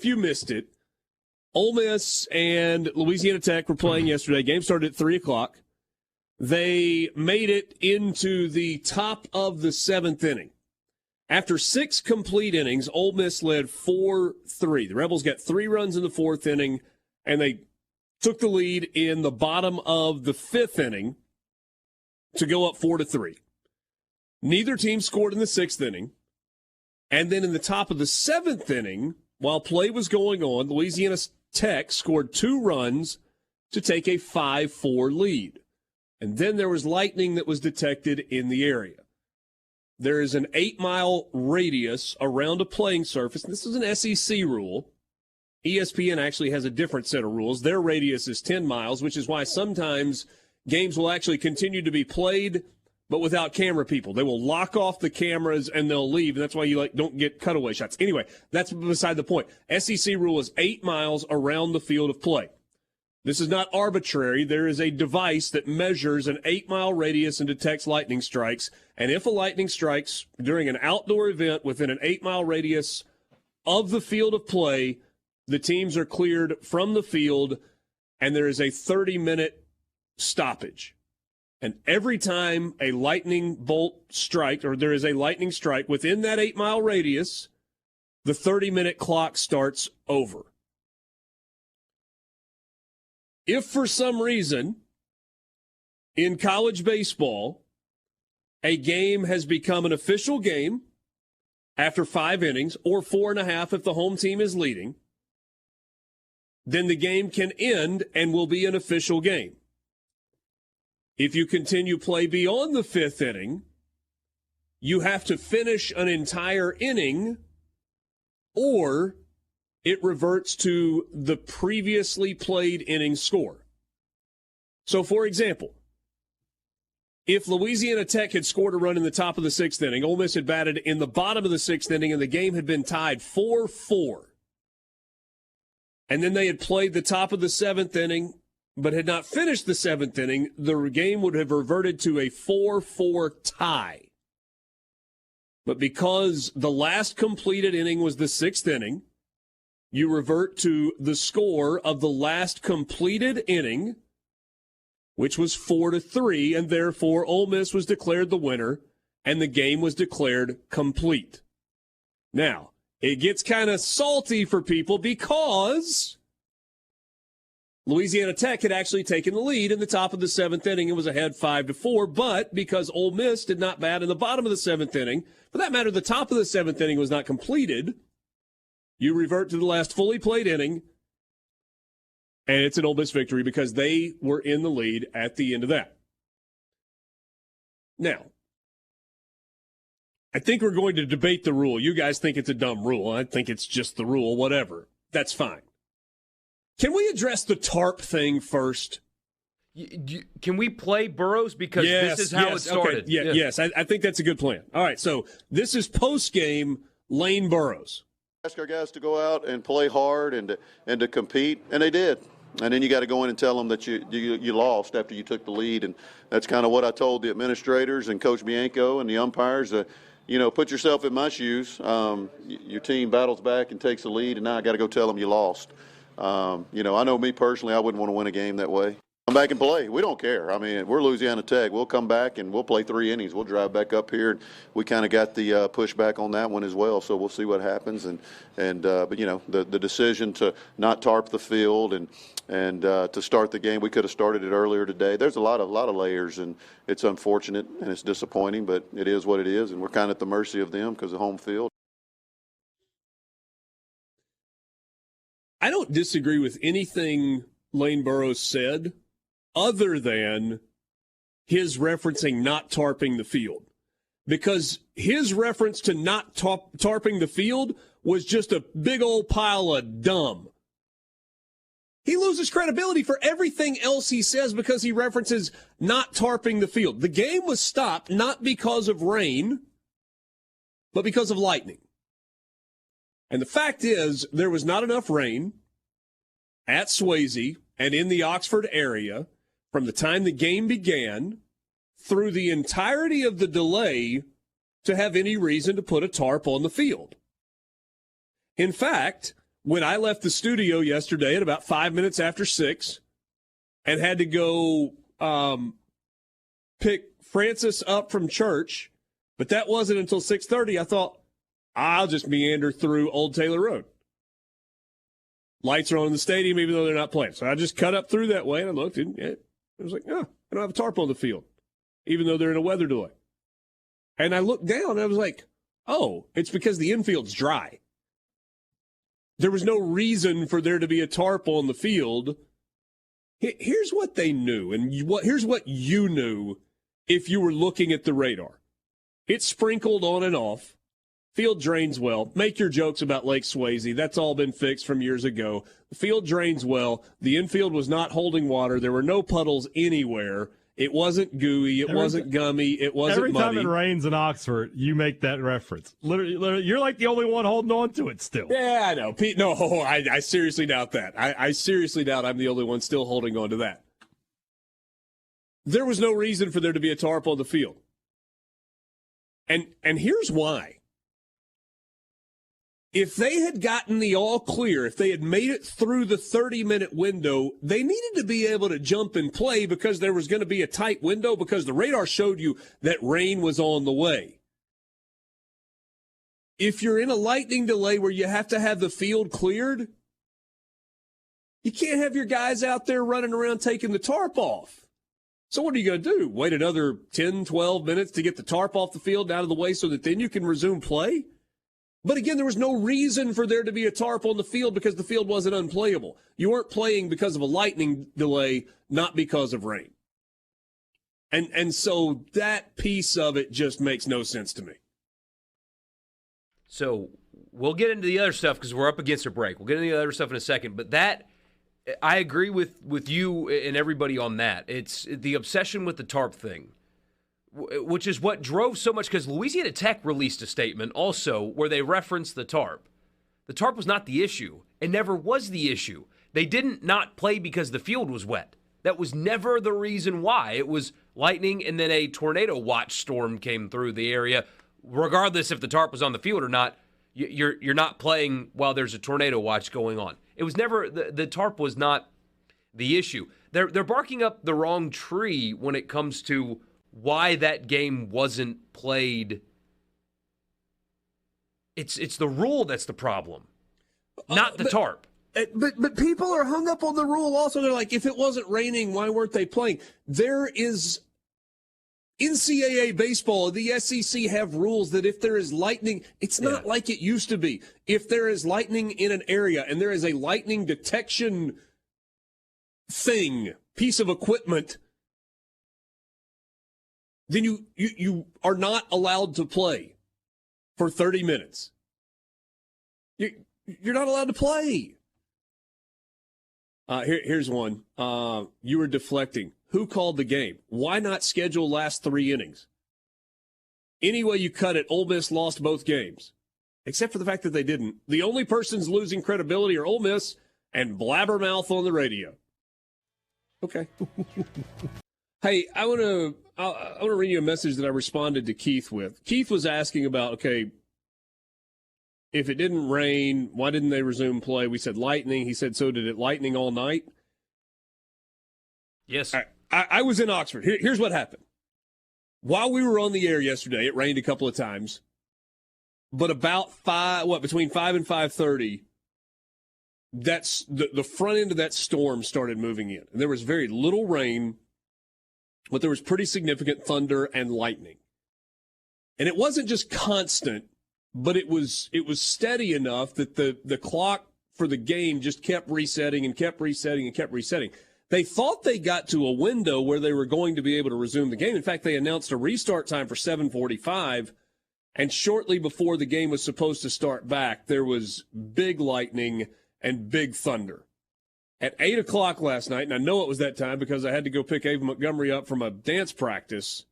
if you missed it, Ole Miss and Louisiana Tech were playing yesterday. Game started at 3 o'clock. They made it into the top of the seventh inning. After 6 complete innings, Ole Miss led 4-3. The Rebels got 3 runs in the 4th inning, and they took the lead in the bottom of the 5th inning to go up 4-3. Neither team scored in the 6th inning. And then in the top of the 7th inning, while play was going on, Louisiana Tech scored 2 runs to take a 5-4 lead. And then there was lightning that was detected in the area. There is an 8-mile radius around a playing surface. This is an SEC rule. ESPN actually has a different set of rules. Their radius is 10 miles, which is why sometimes games will actually continue to be played, but without camera people. They will lock off the cameras and they'll leave, and that's why you don't get cutaway shots. Anyway, that's beside the point. SEC rule is 8 miles around the field of play. This is not arbitrary. There is a device that measures an 8-mile radius and detects lightning strikes, and if a lightning strikes during an outdoor event within an 8-mile radius of the field of play, the teams are cleared from the field, and there is a 30-minute stoppage. And every time a lightning bolt strike, or there is a lightning strike within that 8-mile radius, the 30-minute clock starts over. If for some reason in college baseball a game has become an official game after 5 innings, or 4.5 if the home team is leading, then the game can end and will be an official game. If you continue play beyond the 5th inning, you have to finish an entire inning, or it reverts to the previously played inning score. So, for example, if Louisiana Tech had scored a run in the top of the 6th inning, Ole Miss had batted in the bottom of the 6th inning, and the game had been tied 4-4, and then they had played the top of the 7th inning, but had not finished the 7th inning, the game would have reverted to a 4-4 tie. But because the last completed inning was the 6th inning, you revert to the score of the last completed inning, which was 4-3, and therefore Ole Miss was declared the winner, and the game was declared complete. Now, it gets kind of salty for people because Louisiana Tech had actually taken the lead in the top of the 7th inning and was ahead 5-4, but because Ole Miss did not bat in the bottom of the 7th inning, for that matter, the top of the 7th inning was not completed, you revert to the last fully played inning, and it's an Ole Miss victory because they were in the lead at the end of that. Now, I think we're going to debate the rule. You guys think it's a dumb rule. I think it's just the rule, whatever. That's fine. Can we address the TARP thing first? Can we play Burrows? Because this is how it started. Okay. Yes, I think that's a good plan. All right, so this is post-game Lane Burrows. Ask our guys to go out and play hard and to compete, and they did. And then you got to go in and tell them that you lost after you took the lead, and that's kind of what I told the administrators and Coach Bianco and the umpires. Put yourself in my shoes. Your team battles back and takes the lead, and now I got to go tell them you lost. I know me personally, I wouldn't want to win a game that way. Come back and play. We don't care. I mean, we're Louisiana Tech. We'll come back and we'll play 3 innings. We'll drive back up here. We kind of got the pushback on that one as well, so we'll see what happens. But the decision to not tarp the field and to start the game, we could have started it earlier today. There's a lot of layers, and it's unfortunate and it's disappointing, but it is what it is, and we're kind of at the mercy of them because of home field. I don't disagree with anything Lane Burrows said, other than his referencing not tarping the field. Because his reference to not tarping the field was just a big old pile of dumb. He loses credibility for everything else he says because he references not tarping the field. The game was stopped not because of rain, but because of lightning. And the fact is, there was not enough rain at Swayze and in the Oxford area from the time the game began through the entirety of the delay to have any reason to put a tarp on the field. In fact, when I left the studio yesterday at about 5 minutes after 6 and had to go pick Francis up from church, but that wasn't until 6:30, I thought, I'll just meander through Old Taylor Road. Lights are on in the stadium, even though they're not playing. So I just cut up through that way, and I looked, and it was like, oh, I don't have a tarp on the field, even though they're in a weather delay. And I looked down, and I was like, oh, it's because the infield's dry. There was no reason for there to be a tarp on the field. Here's what they knew, and here's what you knew if you were looking at the radar. It's sprinkled on and off. Field drains well. Make your jokes about Lake Swayze. That's all been fixed from years ago. The field drains well. The infield was not holding water. There were no puddles anywhere. It wasn't gooey. It wasn't gummy. It wasn't muddy. Every time it rains in Oxford, you make that reference. Literally, you're like the only one holding on to it still. Yeah, I know. Pete, no, I seriously doubt that. I seriously doubt I'm the only one still holding on to that. There was no reason for there to be a tarp on the field. And here's why. If they had gotten the all clear, if they had made it through the 30-minute window, they needed to be able to jump and play because there was going to be a tight window because the radar showed you that rain was on the way. If you're in a lightning delay where you have to have the field cleared, you can't have your guys out there running around taking the tarp off. So what are you going to do? Wait another 10, 12 minutes to get the tarp off the field out of the way so that then you can resume play? But again, there was no reason for there to be a tarp on the field because the field wasn't unplayable. You weren't playing because of a lightning delay, not because of rain. And so that piece of it just makes no sense to me. So we'll get into the other stuff because we're up against a break. We'll get into the other stuff in a second. But that, I agree with you and everybody on that. It's the obsession with the tarp thing, which is what drove so much, because Louisiana Tech released a statement also where they referenced the tarp. The tarp was not the issue. It never was the issue. They didn't not play because the field was wet. That was never the reason why. It was lightning and then a tornado watch storm came through the area. Regardless if the tarp was on the field or not, you're not playing while there's a tornado watch going on. It was never, the tarp was not the issue. They're barking up the wrong tree when it comes to why that game wasn't played. It's the rule that's the problem, not the tarp. But people are hung up on the rule also. They're like, if it wasn't raining, why weren't they playing? There is NCAA baseball, the SEC have rules that if there is lightning, it's not like it used to be. If there is lightning in an area and there is a lightning detection piece of equipment, then you are not allowed to play for 30 minutes. You're not allowed to play. Here's one. You were deflecting. Who called the game? Why not schedule last 3 innings? Any way you cut it, Ole Miss lost both games, except for the fact that they didn't. The only persons losing credibility are Ole Miss and Blabbermouth on the radio. Okay. Hey, I want to read you a message that I responded to Keith with. Keith was asking about, okay, if it didn't rain, why didn't they resume play? We said lightning. He said, so did it lightning all night? Yes. I was in Oxford. Here's what happened. While we were on the air yesterday, it rained a couple of times. But about between 5 and 5:30, that's the front end of that storm started moving in. And there was very little rain, but there was pretty significant thunder and lightning. And it wasn't just constant, but it was steady enough that the clock for the game just kept resetting and kept resetting and kept resetting. They thought they got to a window where they were going to be able to resume the game. In fact, they announced a restart time for 7:45, and shortly before the game was supposed to start back, there was big lightning and big thunder. At 8 o'clock last night, and I know it was that time because I had to go pick Ava Montgomery up from a dance practice,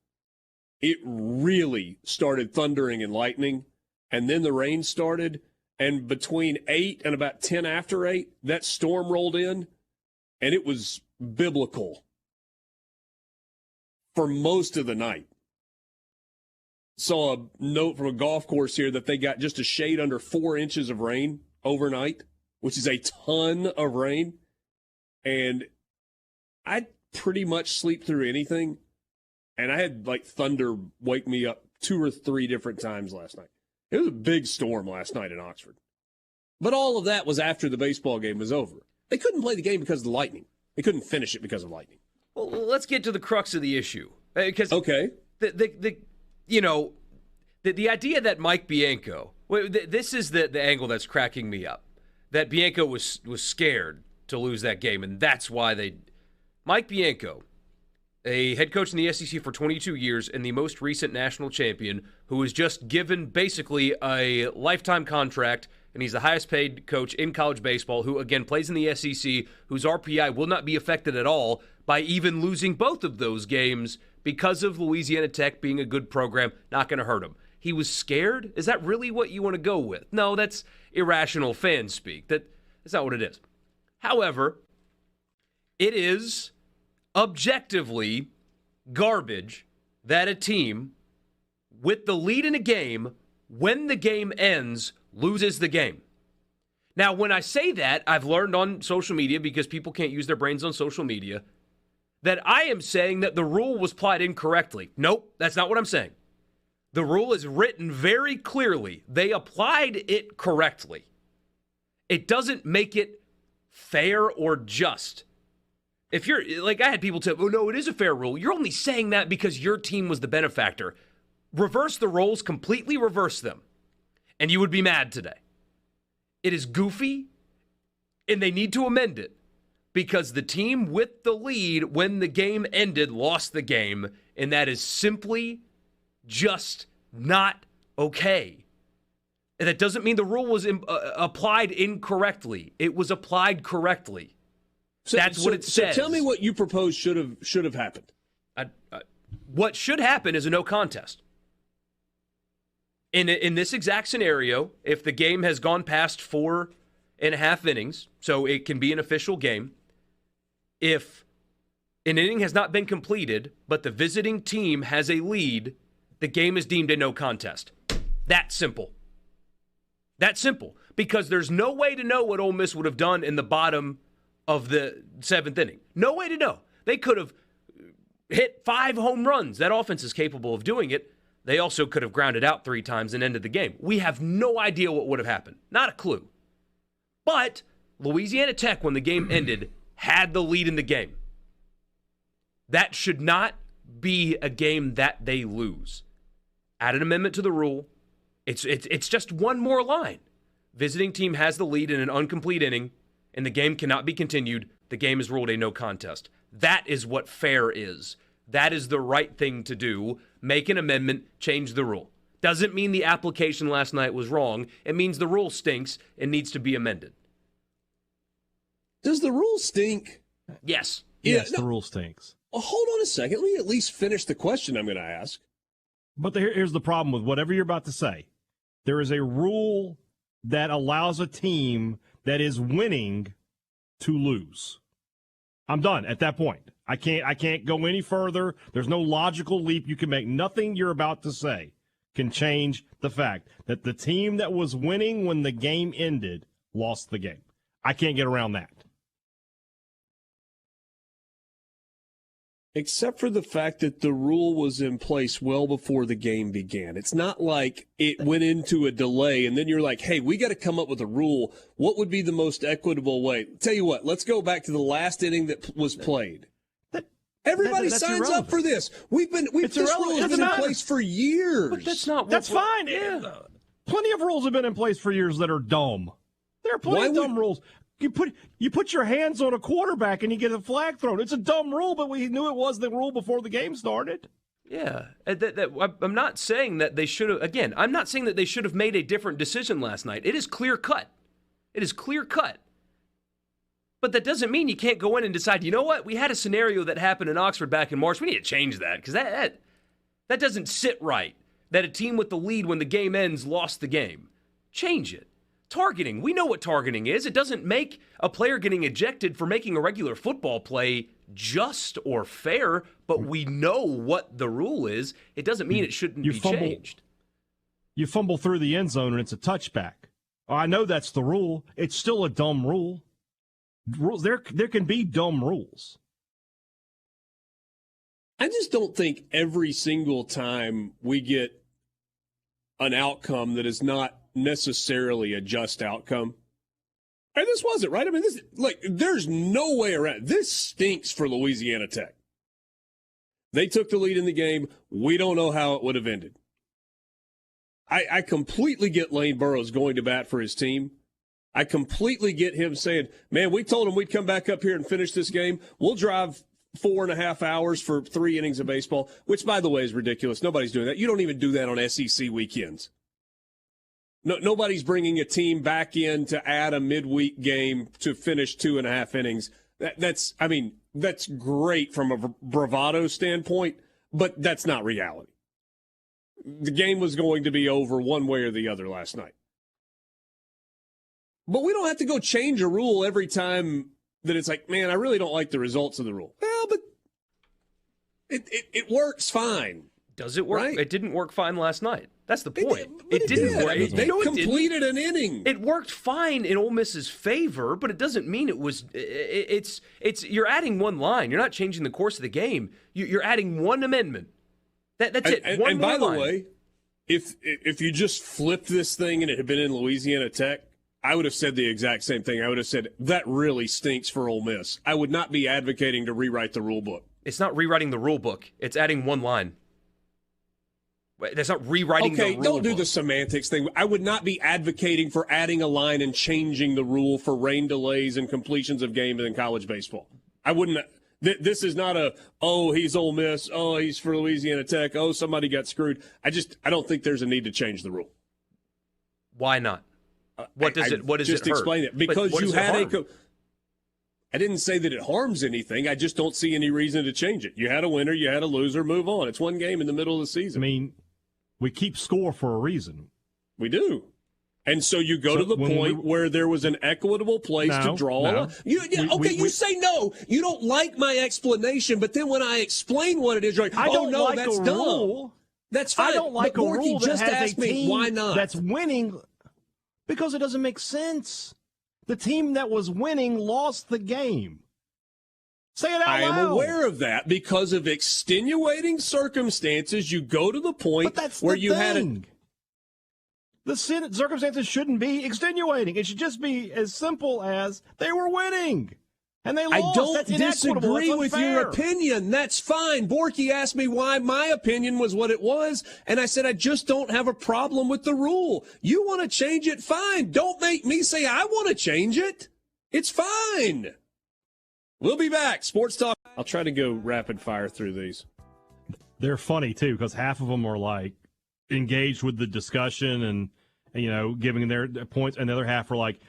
it really started thundering and lightning, and then the rain started, and between 8 and about 10 after 8, that storm rolled in, and it was biblical for most of the night. Saw a note from a golf course here that they got just a shade under 4 inches of rain overnight. which is a ton of rain. And I pretty much sleep through anything. And I had like thunder wake me up 2 or 3 different times last night. It was a big storm last night in Oxford. But all of that was after the baseball game was over. They couldn't play the game because of the lightning. They couldn't finish it because of lightning. Well, let's get to the crux of the issue. Because okay. The idea that Mike Bianco, this is the angle that's cracking me up. That Bianco was scared to lose that game, and that's why Mike Bianco, a head coach in the SEC for 22 years and the most recent national champion, who was just given basically a lifetime contract, and he's the highest paid coach in college baseball, who again plays in the SEC, whose RPI will not be affected at all by even losing both of those games because of Louisiana Tech being a good program, not going to hurt him. He was scared? Is that really what you want to go with? No, that's irrational fan speak. That's not what it is. However, it is objectively garbage that a team with the lead in a game, when the game ends, loses the game. Now, when I say that, I've learned on social media, because people can't use their brains on social media, that I am saying that the rule was applied incorrectly. Nope, that's not what I'm saying. The rule is written very clearly. They applied it correctly. It doesn't make it fair or just. If you're, like, I had people tell, oh, no, it is a fair rule. You're only saying that because your team was the benefactor. Reverse the roles, completely reverse them, and you would be mad today. It is goofy, and they need to amend it, because the team with the lead when the game ended lost the game, and that is simply just not okay. And that doesn't mean the rule was applied incorrectly. It was applied correctly. That's what it says. So tell me what you propose should have happened. What should happen is a no contest. In this exact scenario, if the game has gone past 4.5 innings, so it can be an official game, if an inning has not been completed, but the visiting team has a lead, the game is deemed a no contest. That simple. That simple. Because there's no way to know what Ole Miss would have done in the bottom of the 7th inning. No way to know. They could have hit 5 home runs. That offense is capable of doing it. They also could have grounded out 3 times and ended the game. We have no idea what would have happened. Not a clue. But Louisiana Tech, when the game ended, had the lead in the game. That should not be a game that they lose. Add an amendment to the rule. It's just one more line. Visiting team has the lead in an incomplete inning, and the game cannot be continued. The game is ruled a no contest. That is what fair is. That is the right thing to do. Make an amendment, change the rule. Doesn't mean the application last night was wrong. It means the rule stinks and needs to be amended. Does the rule stink? Yes. Yes, the rule stinks. Well, hold on a second. Let me at least finish the question I'm going to ask. But here's the problem with whatever you're about to say. There is a rule that allows a team that is winning to lose. I'm done at that point. I can't go any further. There's no logical leap you can make. Nothing you're about to say can change the fact that the team that was winning when the game ended lost the game. I can't get around that. Except for the fact that the rule was in place well before the game began. It's not like it went into a delay and then you're like, hey, we got to come up with a rule. What would be the most equitable way? Tell you what, let's go back to the last inning that was played. Everybody signs irrelevant. Up for this. This rule has been in place for years. But that's fine. Yeah. Plenty of rules have been in place for years that are dumb. There are plenty of dumb rules. You put your hands on a quarterback and you get a flag thrown. It's a dumb rule, but we knew it was the rule before the game started. Yeah, I'm not saying that they should have. Again, I'm not saying that they should have made a different decision last night. It is clear cut. It is clear cut. But that doesn't mean you can't go in and decide, you know what? We had a scenario that happened in Oxford back in March. We need to change that because that doesn't sit right. That a team with the lead when the game ends lost the game. Change it. Targeting. We know what targeting is. It doesn't make a player getting ejected for making a regular football play just or fair, but we know what the rule is. It doesn't mean it shouldn't be changed. You fumble through the end zone and it's a touchback. I know that's the rule. It's still a dumb rule. Rules there can be dumb rules. I just don't think every single time we get an outcome that is not necessarily a just outcome. And this wasn't, right? I mean, there's no way around. This stinks for Louisiana Tech. They took the lead in the game. We don't know how it would have ended. I completely get Lane Burrows going to bat for his team. I completely get him saying, man, we told him we'd come back up here and finish this game. We'll drive 4.5 hours for 3 innings of baseball, which, by the way, is ridiculous. Nobody's doing that. You don't even do that on SEC weekends. No, nobody's bringing a team back in to add a midweek game to finish 2.5 innings. That's great from a bravado standpoint, but that's not reality. The game was going to be over one way or the other last night. But we don't have to go change a rule every time that it's like, man, I really don't like the results of the rule. Well, but it works fine. Does it work? Right? It didn't work fine last night. That's the point. It didn't work. They completed an inning. It worked fine in Ole Miss's favor, but it doesn't mean it was. It's. You're adding one line. You're not changing the course of the game. You're adding one amendment. That's it. And by the way, if you just flipped this thing and it had been in Louisiana Tech, I would have said the exact same thing. I would have said, that really stinks for Ole Miss. I would not be advocating to rewrite the rule book. It's not rewriting the rule book. It's adding one line. That's not rewriting the rule book. Okay, don't do the semantics thing. I would not be advocating for adding a line and changing the rule for rain delays and completions of games in college baseball. I wouldn't. This is not he's Ole Miss, he's for Louisiana Tech, somebody got screwed. I don't think there's a need to change the rule. Why not? What does it hurt? Just explain it. Because you had I didn't say that it harms anything. I just don't see any reason to change it. You had a winner, you had a loser, move on. It's one game in the middle of the season. I mean, we keep score for a reason. We do. And so you go to the point where there was an equitable place to draw a line. You say no. You don't like my explanation, but then when I explain what it is, you're like, that's dumb. That's fine. I don't like a rule that just has asked a me team why not. That's winning because it doesn't make sense. The team that was winning lost the game. Say it out loud. I am aware of that because of extenuating circumstances. You go to the point where you had the circumstances shouldn't be extenuating. It should just be as simple as they were winning. And they lost. I don't disagree with your opinion. That's fine. Borky asked me why my opinion was what it was, and I said I just don't have a problem with the rule. You want to change it? Fine. Don't make me say I want to change it. It's fine. We'll be back. Sports Talk. I'll try to go rapid fire through these. They're funny, too, because half of them are, like, engaged with the discussion and giving their points, and the other half are like,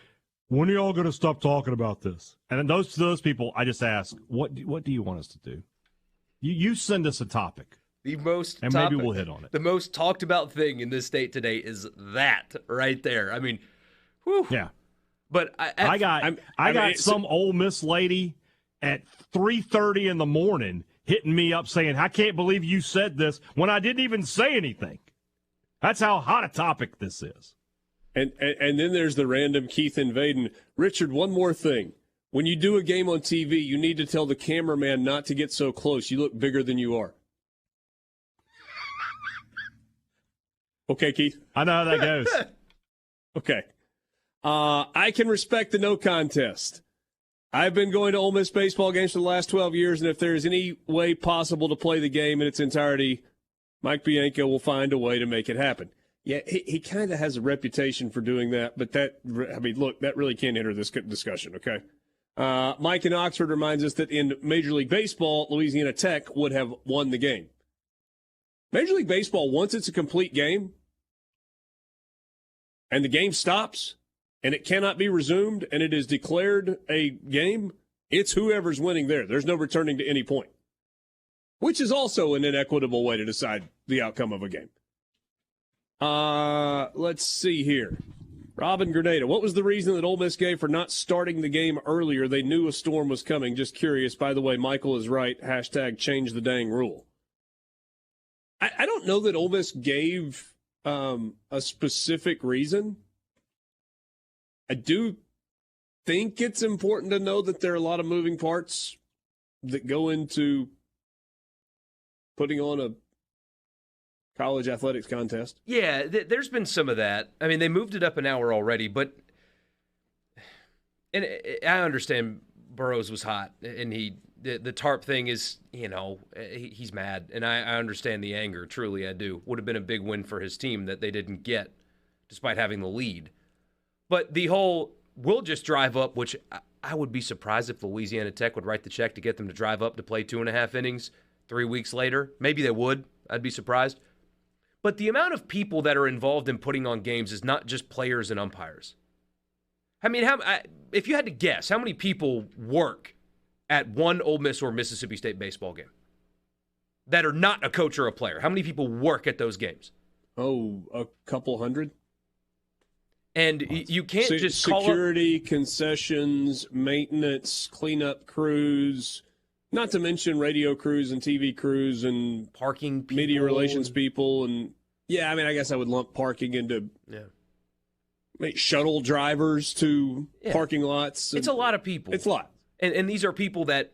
when are y'all going to stop talking about this? And then those people, I just ask, what do you want us to do? You send us a topic. Maybe we'll hit on it. The most talked about thing in this state today is that right there. I mean, whew. Yeah. But I got some Ole Miss lady at 3:30 in the morning hitting me up saying, I can't believe you said this when I didn't even say anything. That's how hot a topic this is. And then there's the random Keith invading. Richard, one more thing. When you do a game on TV, you need to tell the cameraman not to get so close. You look bigger than you are. Okay, Keith? I know how that goes. Okay. I can respect the no contest. I've been going to Ole Miss baseball games for the last 12 years, and if there is any way possible to play the game in its entirety, Mike Bianco will find a way to make it happen. Yeah, he kind of has a reputation for doing that, but that really can't enter this discussion, okay? Mike in Oxford reminds us that in Major League Baseball, Louisiana Tech would have won the game. Major League Baseball, once it's a complete game and the game stops and it cannot be resumed and it is declared a game, it's whoever's winning there. There's no returning to any point, which is also an inequitable way to decide the outcome of a game. Let's see here. Robin Grenada, what was the reason that Ole Miss gave for not starting the game earlier? They knew a storm was coming. Just curious. By the way, Michael is right. # change the dang rule. I don't know that Ole Miss gave a specific reason. I do think it's important to know that there are a lot of moving parts that go into putting on a college athletics contest. Yeah, there's been some of that. I mean, they moved it up an hour already, but and I understand Burrows was hot, and the TARP thing is, he's mad, and I understand the anger. Truly, I do. Would have been a big win for his team that they didn't get, despite having the lead. But the whole, we'll just drive up, which I would be surprised if Louisiana Tech would write the check to get them to drive up to play 2.5 innings 3 weeks later. Maybe they would. I'd be surprised. But the amount of people that are involved in putting on games is not just players and umpires. I mean, if you had to guess, how many people work at one Ole Miss or Mississippi State baseball game that are not a coach or a player? How many people work at those games? Oh, a couple hundred. And you can't just call security, concessions, maintenance, cleanup crews, not to mention radio crews and TV crews and parking people, media relations people. And yeah, I mean, I guess I would lump parking into shuttle drivers to parking lots. It's a lot of people. It's a lot. And these are people that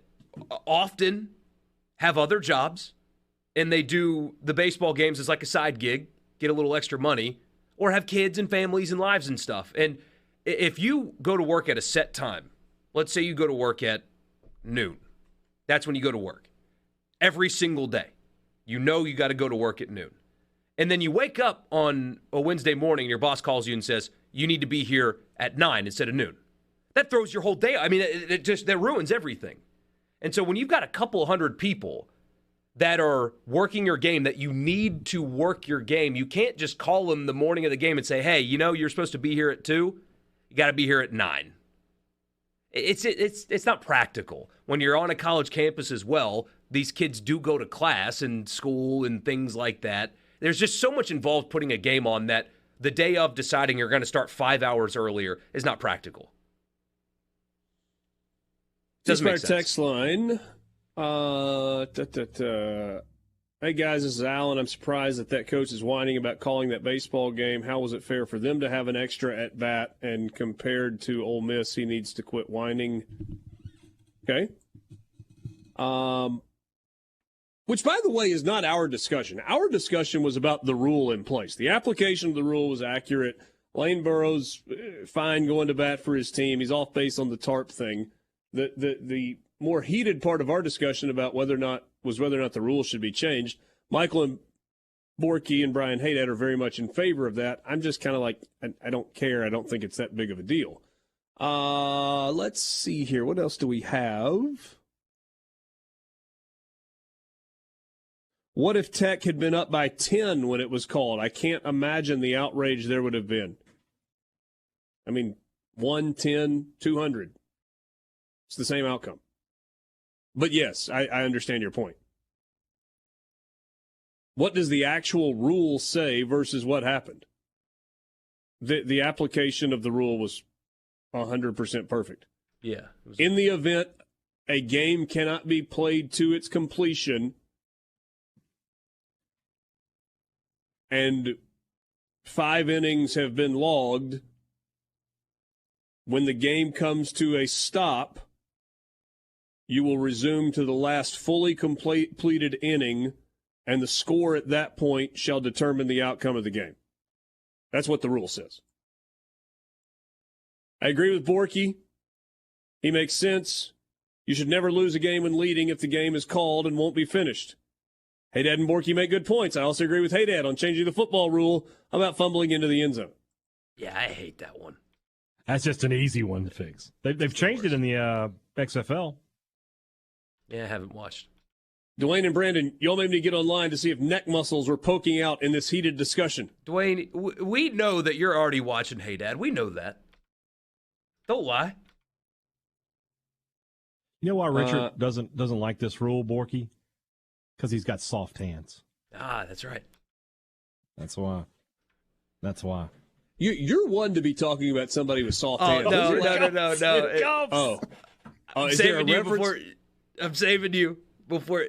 often have other jobs, and they do the baseball games as like a side gig, get a little extra money, or have kids and families and lives and stuff. And if you go to work at a set time, let's say you go to work at noon. That's when you go to work. Every single day. You know you got to go to work at noon. And then you wake up on a Wednesday morning and your boss calls you and says, you need to be here at 9 instead of noon. That throws your whole day. I mean, that ruins everything. And so when you've got a couple hundred people that are working your game, that you need to work your game, you can't just call them the morning of the game and say, hey, you're supposed to be here at 2. You got to be here at 9. It's not practical. When you're on a college campus as well, these kids do go to class and school and things like that. There's just so much involved putting a game on that the day of deciding you're going to start 5 hours earlier is not practical. Doesn't make sense. Text line. Hey guys, this is Alan. I'm surprised that coach is whining about calling that baseball game. How was it fair for them to have an extra at bat? And compared to Ole Miss, he needs to quit whining. Okay. Which, by the way, is not our discussion. Our discussion was about the rule in place. The application of the rule was accurate. Lane Burrows, fine going to bat for his team. He's off base on the TARP thing. The more heated part of our discussion about whether or not the rules should be changed. Michael and Borky and Brian Haydad are very much in favor of that. I'm just kind of like, I don't care. I don't think it's that big of a deal. Let's see here. What else do we have? What if Tech had been up by 10 when it was called? I can't imagine the outrage there would have been. I mean, 110, 200. It's the same outcome. But yes, I understand your point. What does the actual rule say versus what happened? The application of the rule was 100% perfect. Yeah. In the event a game cannot be played to its completion and 5 innings have been logged, when the game comes to a stop, you will resume to the last fully completed inning, and the score at that point shall determine the outcome of the game. That's what the rule says. I agree with Borky. He makes sense. You should never lose a game when leading if the game is called and won't be finished. Haydad and Borky make good points. I also agree with Haydad on changing the football rule about fumbling into the end zone. Yeah, I hate that one. That's just an easy one to fix. They've changed it in the XFL. Yeah, I haven't watched. Dwayne and Brandon, y'all made me get online to see if neck muscles were poking out in this heated discussion. Dwayne, we know that you're already watching Hey Dad. We know that. Don't lie. You know why Richard doesn't like this rule, Borky? Because he's got soft hands. Ah, that's right. That's why. You're one to be talking about somebody with soft hands. No. Oh, is there a reference? I'm saving you before.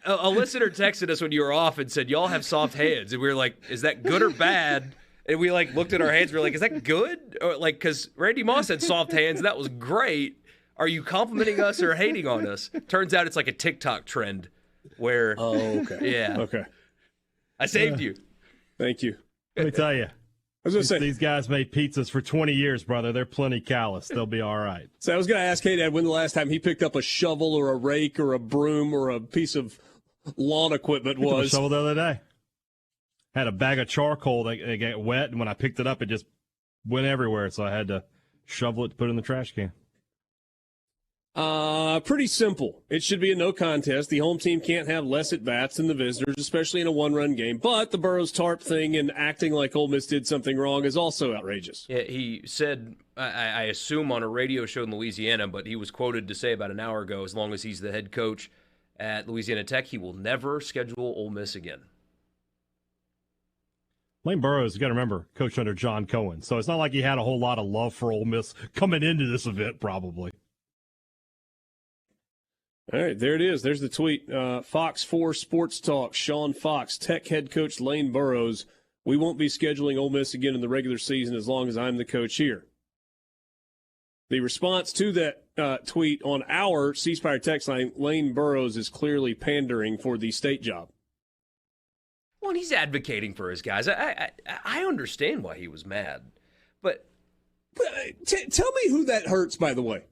A listener texted us when you were off and said, y'all have soft hands. And we were like, is that good or bad? And we looked at our hands. We were like, "Is that good?" Or because Randy Moss had soft hands, and that was great. Are you complimenting us or hating on us? Turns out it's like a TikTok trend where. Oh, okay. Yeah. Okay. I saved you. Thank you. Let me tell you. I was going to say, these guys made pizzas for 20 years, brother. They're plenty callous. They'll be all right. So I was going to ask K-Dad when the last time he picked up a shovel or a rake or a broom or a piece of lawn equipment I picked up a was. shovel the other day. Had a bag of charcoal that got wet, and when I picked it up, it just went everywhere. So I had to shovel it to put it in the trash can. Pretty simple. It should be a no contest. The home team can't have less at-bats than the visitors, especially in a one-run game. But the Burrows TARP thing and acting like Ole Miss did something wrong is also outrageous. Yeah, he said, I assume on a radio show in Louisiana, but he was quoted to say about an hour ago, as long as he's the head coach at Louisiana Tech, he will never schedule Ole Miss again. Lane Burrows, you got to remember, coached under John Cohen. So it's not like he had a whole lot of love for Ole Miss coming into this event, probably. All right, there it is. There's the tweet. Fox 4 Sports Talk, Sean Fox, Tech head coach Lane Burrows. We won't be scheduling Ole Miss again in the regular season as long as I'm the coach here. The response to that tweet on our C Spire text line, Lane Burrows is clearly pandering for the state job. Well, and he's advocating for his guys. I understand why he was mad, but Tell me who that hurts, by the way.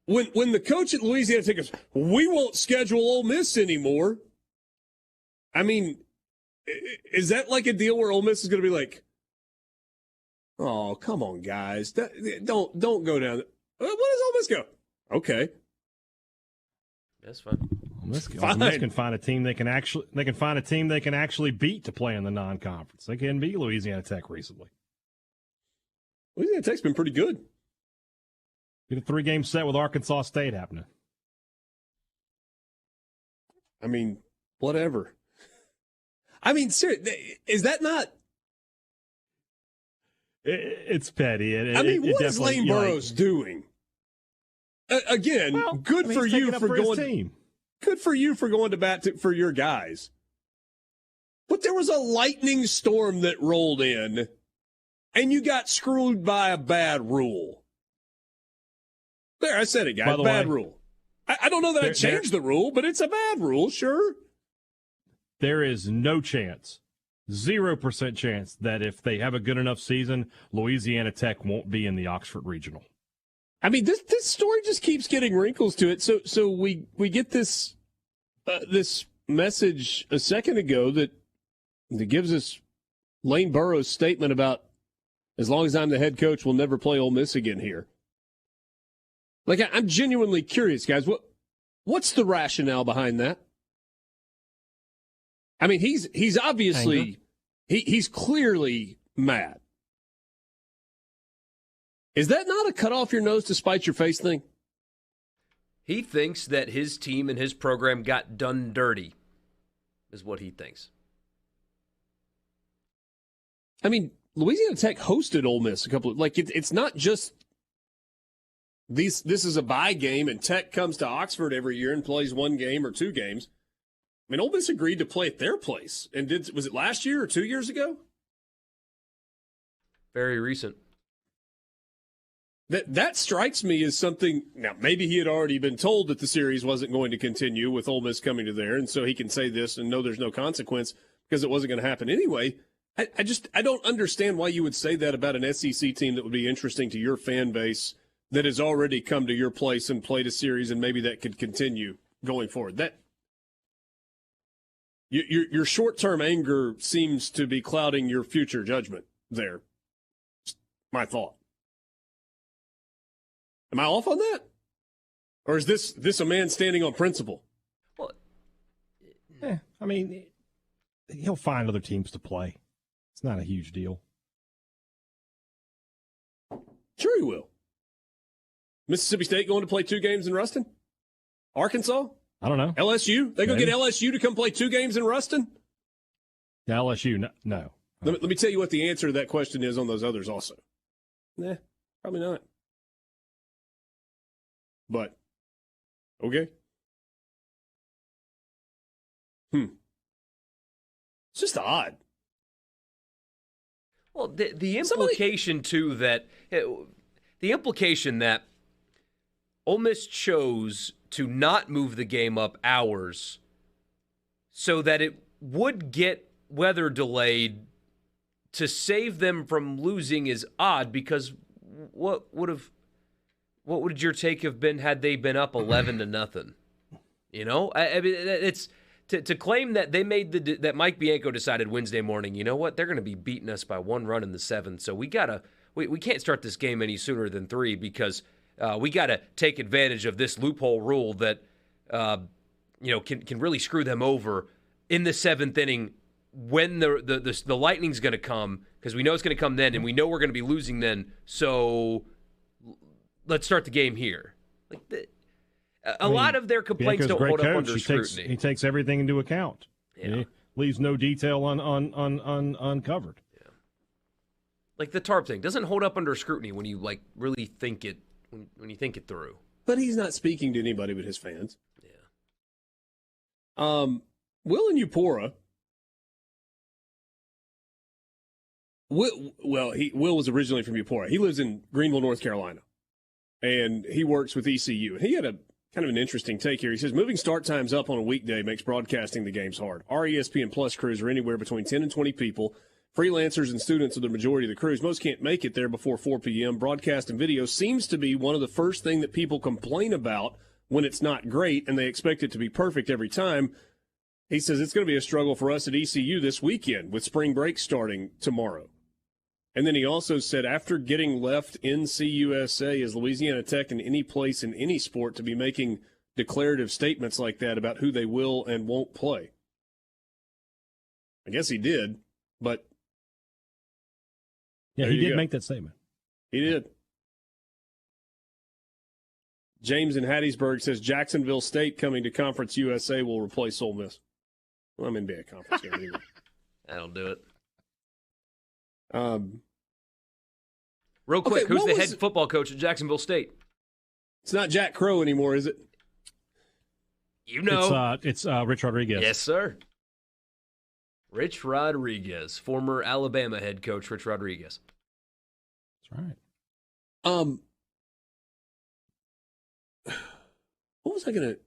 When the coach at Louisiana Tech goes, we won't schedule Ole Miss anymore. I mean, is that like a deal where Ole Miss is going to be like, oh, come on, guys, don't go down. What does Ole Miss go? Okay, that's fine. Ole Miss can find a team they can actually beat to play in the non-conference. They can beat Louisiana Tech recently. Louisiana Tech's been pretty good. Get a 3-game set with Arkansas State happening. I mean, whatever. I mean, seriously, is that not? It's petty. What is Lane Burrows doing? Again, good for you for going. Team. Good for you for going to bat for your guys. But there was a lightning storm that rolled in, and you got screwed by a bad rule. There, I said it, guys. Bad rule. I don't know that I changed the rule, but it's a bad rule, sure. There is no chance, 0% chance, that if they have a good enough season, Louisiana Tech won't be in the Oxford Regional. I mean, this story just keeps getting wrinkles to it. So we get this this message a second ago that gives us Lane Burrows' statement about as long as I'm the head coach, we'll never play Ole Miss again here. Like, I'm genuinely curious, guys. What's the rationale behind that? I mean, he's obviously he's clearly mad. Is that not a cut off your nose to spite your face thing? He thinks that his team and his program got done dirty, is what he thinks. I mean, Louisiana Tech hosted Ole Miss a couple of, it's not just this is a bye game and Tech comes to Oxford every year and plays one game or two games. I mean, Ole Miss agreed to play at their place. And was it last year or 2 years ago? Very recent. That strikes me as something. Now, maybe he had already been told that the series wasn't going to continue with Ole Miss coming to there, and so he can say this and know there's no consequence because it wasn't going to happen anyway. I don't understand why you would say that about an SEC team that would be interesting to your fan base that has already come to your place and played a series, and maybe that could continue going forward. That your short-term anger seems to be clouding your future judgment there. Just my thought. Am I off on that? Or is this a man standing on principle? Well, I mean, he'll find other teams to play. It's not a huge deal. Sure he will. Mississippi State going to play 2 games in Ruston? Arkansas? I don't know. LSU? They go get LSU to come play 2 games in Ruston? LSU, no. Let me tell you what the answer to that question is on those others also. Nah, probably not. But, okay. It's just odd. Well, the implication too that the implication that Ole Miss chose to not move the game up hours so that it would get weather delayed to save them from losing is odd, because what would your take have been had they been up 11-0? You know, I mean, it's to claim that they made that Mike Bianco decided Wednesday morning, you know what, they're going to be beating us by 1 run in the 7th, so we can't start this game any sooner than 3 because we got to take advantage of this loophole rule that can really screw them over in the 7th inning when the lightning's going to come, because we know it's going to come then, and we know we're going to be losing then. So let's start the game here. A lot of their complaints Bianco's don't hold coach. up under scrutiny. He takes everything into account. Yeah. He leaves no detail uncovered. Yeah. Like the TARP thing doesn't hold up under scrutiny when you really think it when you think it through. But he's not speaking to anybody but his fans. Yeah. Will and Upora. Will was originally from Upora. He lives in Greenville, North Carolina, and he works with ECU. And he had a kind of an interesting take here. He says, moving start times up on a weekday makes broadcasting the games hard. Our ESPN Plus crews are anywhere between 10 and 20 people. Freelancers and students are the majority of the crews. Most can't make it there before 4 p.m. Broadcast and video seems to be one of the first thing that people complain about when it's not great, and they expect it to be perfect every time. He says it's going to be a struggle for us at ECU this weekend with spring break starting tomorrow. And then he also said, after getting left in CUSA, is Louisiana Tech in any place in any sport to be making declarative statements like that about who they will and won't play? I guess he did, but yeah, he did make that statement. He did. James in Hattiesburg says Jacksonville State coming to Conference USA will replace Ole Miss. Well, I'm in a conference game anyway. That'll do it. Real quick, who's the head football coach at Jacksonville State? It's not Jack Crow anymore, is it? You know. It's Rich Rodriguez. Yes, sir. Rich Rodriguez, former Alabama head coach Rich Rodriguez. That's right. What was I going to...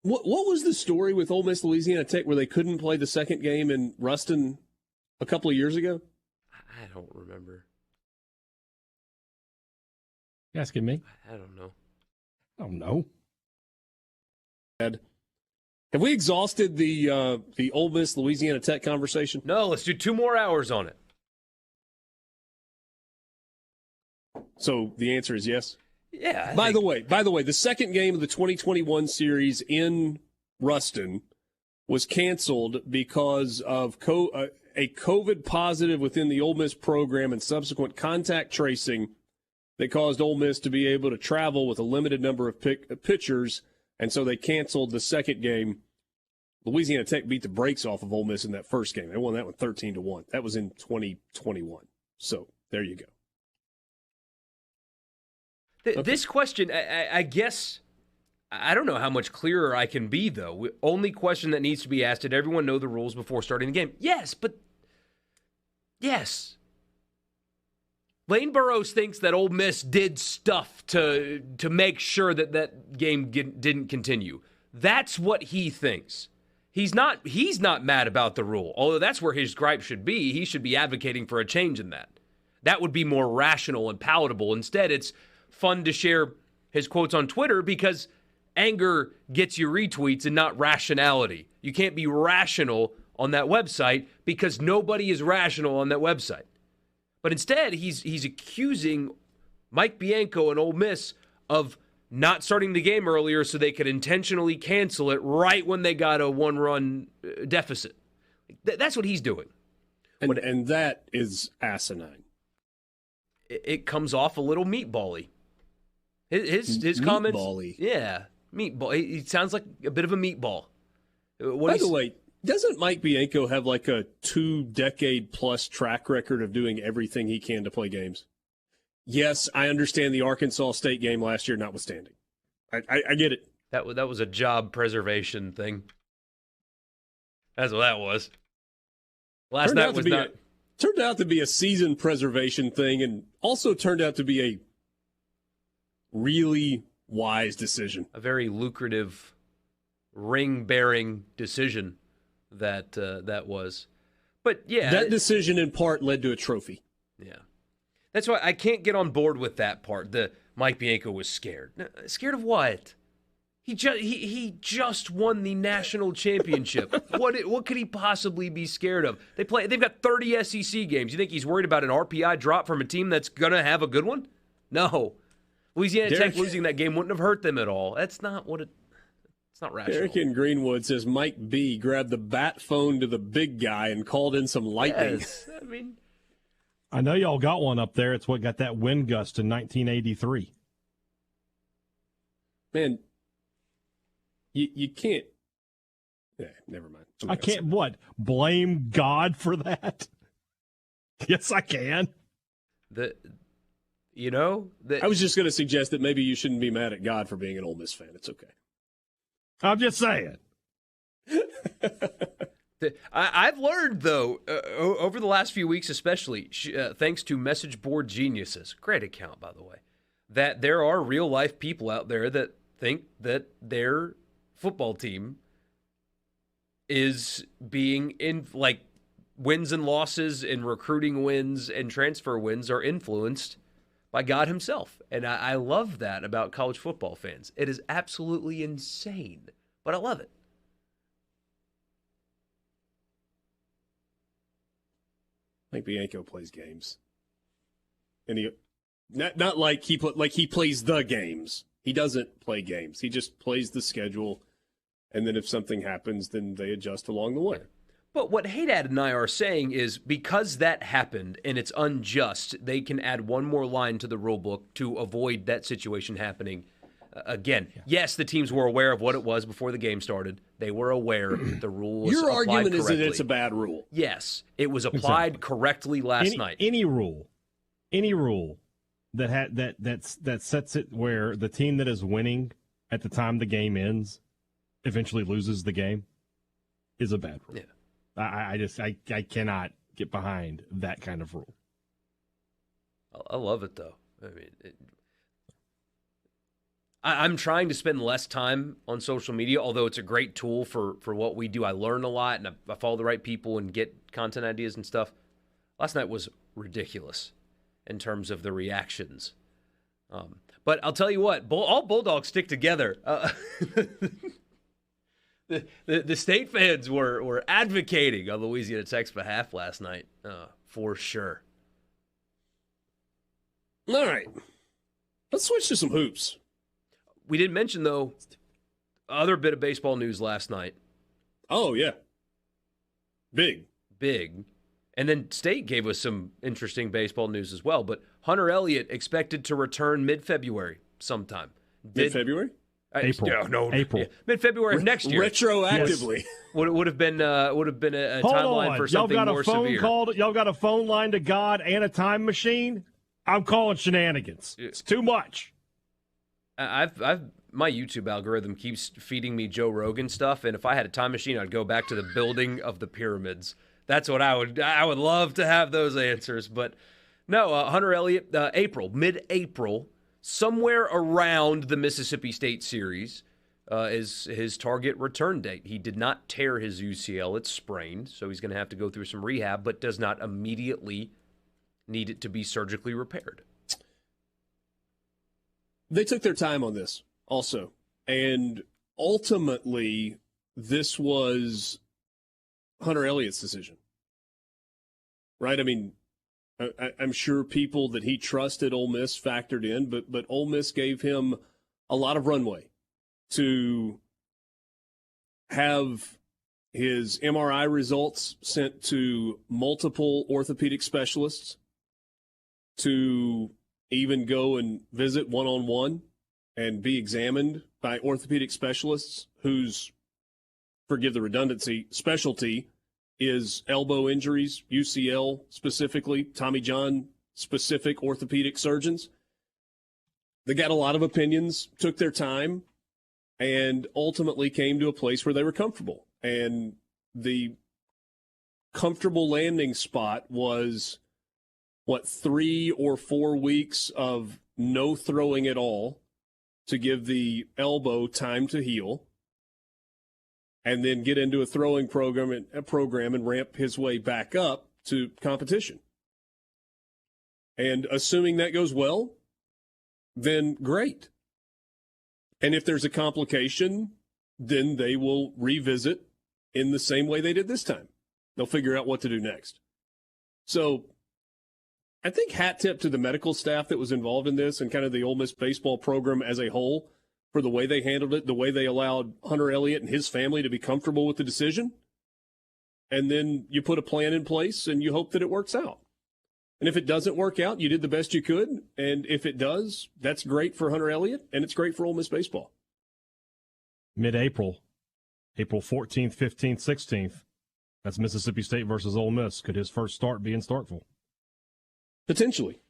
What was the story with Ole Miss Louisiana Tech where they couldn't play the second game in Ruston a couple of years ago? I don't remember. You asking me? I don't know. I don't know. Have we exhausted the Ole Miss Louisiana Tech conversation? No, let's do 2 more hours on it. So the answer is yes? Yeah. By the way, the second game of the 2021 series in Ruston was canceled because of a COVID positive within the Ole Miss program and subsequent contact tracing that caused Ole Miss to be able to travel with a limited number of pitchers, and so they canceled the second game. Louisiana Tech beat the brakes off of Ole Miss in that first game. They won that one 13-1. That was in 2021. So there you go. This question, I guess, I don't know how much clearer I can be, though. Only question that needs to be asked, did everyone know the rules before starting the game? Yes, but yes. Lane Burrows thinks that Ole Miss did stuff to make sure that game didn't continue. That's what he thinks. He's not mad about the rule, although that's where his gripe should be. He should be advocating for a change in that. That would be more rational and palatable. Instead, it's fun to share his quotes on Twitter because anger gets you retweets and not rationality. You can't be rational on that website because nobody is rational on that website. But instead, he's accusing Mike Bianco and Ole Miss of not starting the game earlier so they could intentionally cancel it right when they got a 1-run deficit. That's what he's doing. And that is asinine. It comes off a little meatball-y. His comments, meatball-y. Yeah, meatball. He sounds like a bit of a meatball. By the way, doesn't Mike Bianco have like a 2-decade-plus track record of doing everything he can to play games? Yes, I understand the Arkansas State game last year notwithstanding. I get it. That was a job preservation thing. That's what that was. Last night was not. turned out to be a season preservation thing and also turned out to be a really wise decision. A very lucrative, ring-bearing decision that was. But, yeah. That decision, in part, led to a trophy. Yeah. That's why I can't get on board with that part. The Mike Bianco was scared. Scared of what? He just won the national championship. What could he possibly be scared of? They've got 30 SEC games. You think he's worried about an RPI drop from a team that's gonna have a good one? No. Louisiana Tech losing that game wouldn't have hurt them at all. That's not what it's not rational. Derek in Greenwood says Mike B grabbed the bat phone to the big guy and called in some lightning. Yes. I know y'all got one up there. It's what got that wind gust in 1983. Man, you can't. Yeah, never mind. I can't blame God for that? Yes, I can. I was just going to suggest that maybe you shouldn't be mad at God for being an Ole Miss fan. It's okay. I'm just saying. I've learned, though, over the last few weeks especially, thanks to Message Board Geniuses, great account, by the way, that there are real-life people out there that think that their football team is being wins and losses and recruiting wins and transfer wins are influenced by God himself. And I love that about college football fans. It is absolutely insane, but I love it. Mike Bianco plays games, and he not like he plays the games. He doesn't play games. He just plays the schedule, and then if something happens, then they adjust along the way. But what Haydad and I are saying is because that happened and it's unjust, they can add one more line to the rule book to avoid that situation happening again. Yeah. Yes, the teams were aware of what it was before the game started. They were aware the rule was Your applied argument correctly. is that it's a bad rule. Yes, it was applied correctly last night. Any rule that sets it where the team that is winning at the time the game ends eventually loses the game is a bad rule. Yeah. I cannot get behind that kind of rule. I love it, though. I mean, I'm trying to spend less time on social media, although it's a great tool for what we do. I learn a lot, and I follow the right people and get content ideas and stuff. Last night was ridiculous in terms of the reactions. But I'll tell you what, all Bulldogs stick together. The state fans were advocating on Louisiana Tech's behalf last night, for sure. All right. Let's switch to some hoops. We didn't mention, though, other bit of baseball news last night. Oh, yeah. Big. And then State gave us some interesting baseball news as well. But Hunter Elliott expected to return mid-February sometime. Mid-February? April. No. April. Yeah, mid-February of next year. Retroactively. Yes. Would have been a timeline for something more severe. Y'all got a phone line to God and a time machine? I'm calling shenanigans. It's too much. My YouTube algorithm keeps feeding me Joe Rogan stuff, and if I had a time machine, I'd go back to the building of the pyramids. That's what I would love to have those answers. But no, Hunter Elliott, mid-April, somewhere around the Mississippi State series is his target return date. He did not tear his UCL. It's sprained, so he's going to have to go through some rehab, but does not immediately need it to be surgically repaired. They took their time on this also. And ultimately, this was Hunter Elliott's decision. Right? I mean, I'm sure people that he trusted Ole Miss factored in, but Ole Miss gave him a lot of runway to have his MRI results sent to multiple orthopedic specialists, to even go and visit one-on-one and be examined by orthopedic specialists whose, forgive the redundancy, specialty is elbow injuries, UCL specifically, Tommy John specific orthopedic surgeons. They got a lot of opinions, took their time, and ultimately came to a place where they were comfortable. And the comfortable landing spot was, 3 or 4 weeks of no throwing at all to give the elbow time to heal, and then get into a throwing program and ramp his way back up to competition. And assuming that goes well, then great. And if there's a complication, then they will revisit in the same way they did this time. They'll figure out what to do next. So I think hat tip to the medical staff that was involved in this and kind of the Ole Miss baseball program as a whole for the way they handled it, the way they allowed Hunter Elliott and his family to be comfortable with the decision. And then you put a plan in place and you hope that it works out. And if it doesn't work out, you did the best you could. And if it does, that's great for Hunter Elliott, and it's great for Ole Miss baseball. Mid-April, April 14th, 15th, 16th. That's Mississippi State versus Ole Miss. Could his first start be in Starkville? Potentially.